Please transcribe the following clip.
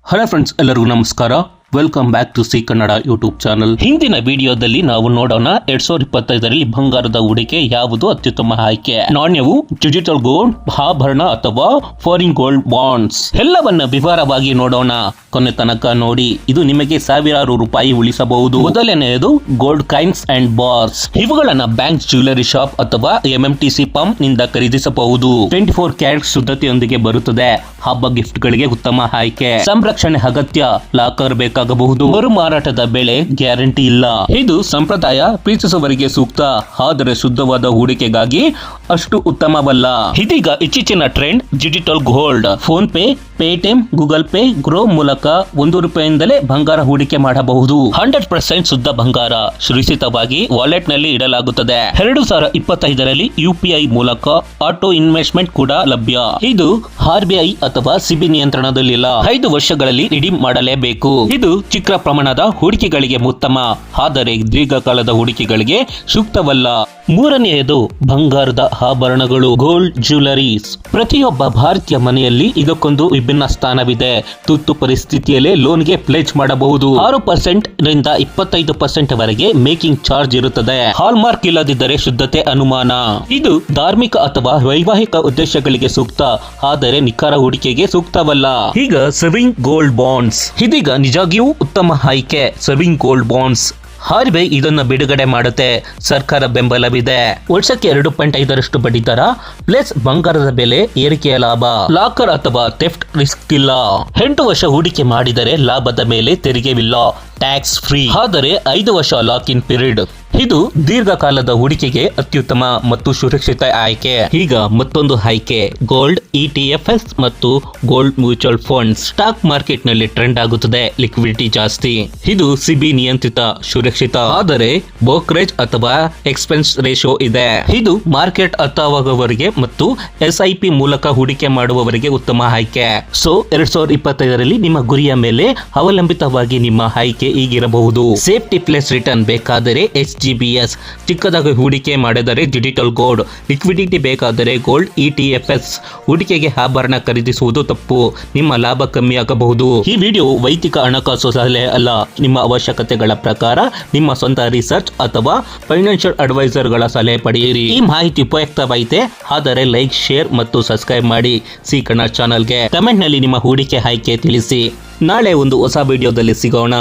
Hello friends, ಎಲ್ಲರಿಗೂ ನಮಸ್ಕಾರ. Welcome back to C Kannada YouTube channel. ಹಿಂದಿನ ವಿಡಿಯೋದಲ್ಲಿ ನಾವು ನೋಡೋಣ 2025ರಲ್ಲಿ ಬಂಗಾರದ ಹೂಡಿಕೆ ಯಾವುದು ಅತ್ಯುತ್ತಮ ಆಯ್ಕೆ. ನಾಣ್ಯವು, ಡಿಜಿಟಲ್ ಗೋಲ್ಡ್, ಆಭರಣ ಅಥವಾ ಫಾರಿನ್ ಗೋಲ್ಡ್ ಬಾಂಡ್ಸ್. ಎಲ್ಲವನ್ನ ವಿವರವಾಗಿ ನೋಡೋಣ. ಕೊನೆ ತನಕ ನೋಡಿ. ಇದು ನಿಮಗೆ ಸಾವಿರಾರು ರೂಪಾಯಿ ಉಳಿಸಬಹುದು. ಮೊದಲನೆಯದು ಗೋಲ್ಡ್ ಕಾಯಿನ್ಸ್ ಅಂಡ್ ಬಾರ್ಸ್. ಇವುಗಳನ್ನ ಬ್ಯಾಂಕ್ ಜ್ಯುವೆಲರಿ ಶಾಪ್ ಅಥವಾ MMTC ಪಂಪ್ ನಿಂದ ಖರೀದಿಸಬಹುದು. 24 ಕ್ಯಾರೆಟ್ ಶುದ್ಧತೆಯೊಂದಿಗೆ ಬರುತ್ತದೆ. ಹಬ್ಬ ಗಿಫ್ಟ್ ಗಳಿಗೆ ಉತ್ತಮ ಆಯ್ಕೆ. ಸಂರಕ್ಷಣೆ ಅಗತ್ಯ. ಲಾಕರ್ ಬೇಕಾಗಬಹುದು. ಮರು ಮಾರಾಟದ ಬೆಲೆ ಗ್ಯಾರಂಟಿ ಇಲ್ಲ. ಇದು ಸಂಪ್ರದಾಯ ಪ್ರೀತಿಸುವವರಿಗೆ ಸೂಕ್ತ, ಆದರೆ ಶುದ್ಧವಾದ ಹೂಡಿಕೆಗಾಗಿ ಅಷ್ಟು ಉತ್ತಮವಲ್ಲ. ಇದೀಗ ಇತ್ತೀಚಿನ trend digital gold. Phone pay, Paytm, Google pay, grow ಮೂಲಕ ₹1 ಬಂಗಾರ ಹೂಡಿಕೆ ಮಾಡಬಹುದು. 100% ಶುದ್ಧ ಬಂಗಾರ ಸುರಕ್ಷಿತವಾಗಿ ವಾಲೆಟ್ ನಲ್ಲಿ ಇಡಲಾಗುತ್ತದೆ. 2025ರಲ್ಲಿ UPI ಮೂಲಕ ಆಟೋ ಇನ್ವೆಸ್ಟ್ಮೆಂಟ್ ಕೂಡ ಲಭ್ಯ. ಇದು RBI ಅಥವಾ SEBI ನಿಯಂತ್ರಣದಲ್ಲಿಲ್ಲ. 5 ವರ್ಷಗಳಲ್ಲಿ ರಿಡೀಮ್ ಮಾಡಲೇಬೇಕು. ಇದು ಚಿಕ್ಕ ಪ್ರಮಾಣದ ಹೂಡಿಕೆಗಳಿಗೆ ಉತ್ತಮ, ಆದರೆ ದೀರ್ಘಕಾಲದ ಹೂಡಿಕೆಗಳಿಗೆ ಸೂಕ್ತವಲ್ಲ. ಮೂರನೆಯದು ಬಂಗಾರದ ಆಭರಣಗಳು, ಗೋಲ್ಡ್ ಜ್ಯುವೆಲರೀಸ್. ಪ್ರತಿಯೊಬ್ಬ ಭಾರತೀಯ ಮನೆಯಲ್ಲಿ ಇದಕ್ಕೊಂದು ವಿಭಿನ್ನ ಸ್ಥಾನವಿದೆ. ತುರ್ತು ಪರಿಸ್ಥಿತಿಯಲ್ಲಿ ಲೋನ್ಗೆ ಪ್ಲೇಜ್ ಮಾಡಬಹುದು. 6% ರಿಂದ 25% ವರೆಗೆ ಮೇಕಿಂಗ್ ಚಾರ್ಜ್ ಇರುತ್ತದೆ. ಹಾಲ್ಮಾರ್ಕ್ ಇಲ್ಲದಿದ್ದರೆ ಶುದ್ಧತೆ ಅನುಮಾನ. ಇದು ಧಾರ್ಮಿಕ ಅಥವಾ ವೈವಾಹಿಕ ಉದ್ದೇಶಗಳಿಗೆ ಸೂಕ್ತ, ಆದರೆ ನಿಖರ ಹೂಡಿಕೆಗೆ ಸೂಕ್ತವಲ್ಲ. ಈಗ ಸೇವಿಂಗ್ ಗೋಲ್ಡ್ ಬಾಂಡ್ಸ್. ಇದೀಗ ನಿಜವಾಗಿಯೂ ಉತ್ತಮ ಆಯ್ಕೆ. Saving gold bonds. RBI ಇದನ್ನು ಬಿಡುಗಡೆ ಮಾಡುತ್ತೆ. ಸರ್ಕಾರ ಬೆಂಬಲವಿದೆ. ವರ್ಷಕ್ಕೆ 2.5% ಬಡ್ಡಿ ದರ ಪ್ಲಸ್ ಬಂಗಾರದ ಬೆಲೆ ಏರಿಕೆಯ ಲಾಭ. ಲಾಕರ್ ಅಥವಾ ಥೆಫ್ಟ್ ರಿಸ್ಕ್ ಇಲ್ಲ. 8 ವರ್ಷ ಹೂಡಿಕೆ ಮಾಡಿದರೆ ಲಾಭದ ಮೇಲೆ ತೆರಿಗೆವಿಲ್ಲ. Tax free. ಆದರೆ 5 ವರ್ಷ ಲಾಕ್ ಇನ್ ಪೀರಿಯಡ್. ಇದು ದೀರ್ಘಕಾಲದ ಹೂಡಿಕೆಗೆ ಅತ್ಯುತ್ತಮ ಮತ್ತು ಸುರಕ್ಷಿತ ಆಯ್ಕೆ. ಈಗ ಮತ್ತೊಂದು ಆಯ್ಕೆ, ಗೋಲ್ಡ್ ETFs ಮತ್ತು gold mutual funds. Stock market ನಲ್ಲಿ ಟ್ರೆಂಡ್ ಆಗುತ್ತದೆ. ಲಿಕ್ವಿಡಿಟಿ ಜಾಸ್ತಿ. ಇದು SEBI ನಿಯಂತ್ರಿತ, ಸುರಕ್ಷಿತ, ಆದರೆ ಬ್ರೋಕರೇಜ್ ಅಥವಾ ಎಕ್ಸ್ಪೆನ್ಸ್ ರೇಷಿಯೋ ಇದೆ. ಇದು ಮಾರ್ಕೆಟ್ ಅರ್ಥವಾಗುವವರಿಗೆ ಮತ್ತು SIP ಮೂಲಕ ಹೂಡಿಕೆ ಮಾಡುವವರಿಗೆ ಉತ್ತಮ ಆಯ್ಕೆ. ಸೊ 2025ರಲ್ಲಿ ನಿಮ್ಮ ಗುರಿಯ ಮೇಲೆ ಅವಲಂಬಿತವಾಗಿ ನಿಮ್ಮ ಆಯ್ಕೆ ಹೀಗಿರಬಹುದು. ಸೇಫ್ಟಿ ಪ್ಲಸ್ ರಿಟರ್ನ್ ಬೇಕಾದರೆ SGBS. ಚಿಕ್ಕದಾಗಿ ಹೂಡಿಕೆ ಮಾಡಿದರೆ ಡಿಜಿಟಲ್ ಗೋಲ್ಡ್. ಲಿಕ್ವಿಡಿಟಿ ಬೇಕಾದರೆ ಗೋಲ್ಡ್ ETFs. ಹೂಡಿಕೆಗೆ ಆಭರಣ ಖರೀದಿಸುವುದು ತಪ್ಪು, ನಿಮ್ಮ ಲಾಭ ಕಮ್ಮಿಯಾಗಬಹುದು. ಈ ವಿಡಿಯೋ ವೈಯಕ್ತಿಕ ಹಣಕಾಸು ಸಲಹೆ ಅಲ್ಲ. ನಿಮ್ಮ ಅವಶ್ಯಕತೆಗಳ ಪ್ರಕಾರ ನಿಮ್ಮ ಸ್ವಂತ ರಿಸರ್ಚ್ ಅಥವಾ ಫೈನಾನ್ಷಿಯಲ್ ಅಡ್ವೈಸರ್ ಗಳ ಸಲಹೆ ಪಡೆಯಿರಿ. ಈ ಮಾಹಿತಿ ಉಪಯುಕ್ತವಾಯಿತೆ ಆದರೆ ಲೈಕ್, ಶೇರ್ ಮತ್ತು ಸಬ್ಸ್ಕ್ರೈಬ್ ಮಾಡಿ ಸಿ ಕನ್ನಡ ಚಾನಲ್ಗೆ. ಕಮೆಂಟ್ ನಲ್ಲಿ ನಿಮ್ಮ ಹೂಡಿಕೆ ಆಯ್ಕೆ ತಿಳಿಸಿ. ನಾಳೆ ಒಂದು ಹೊಸ ವಿಡಿಯೋದಲ್ಲಿ ಸಿಗೋಣ.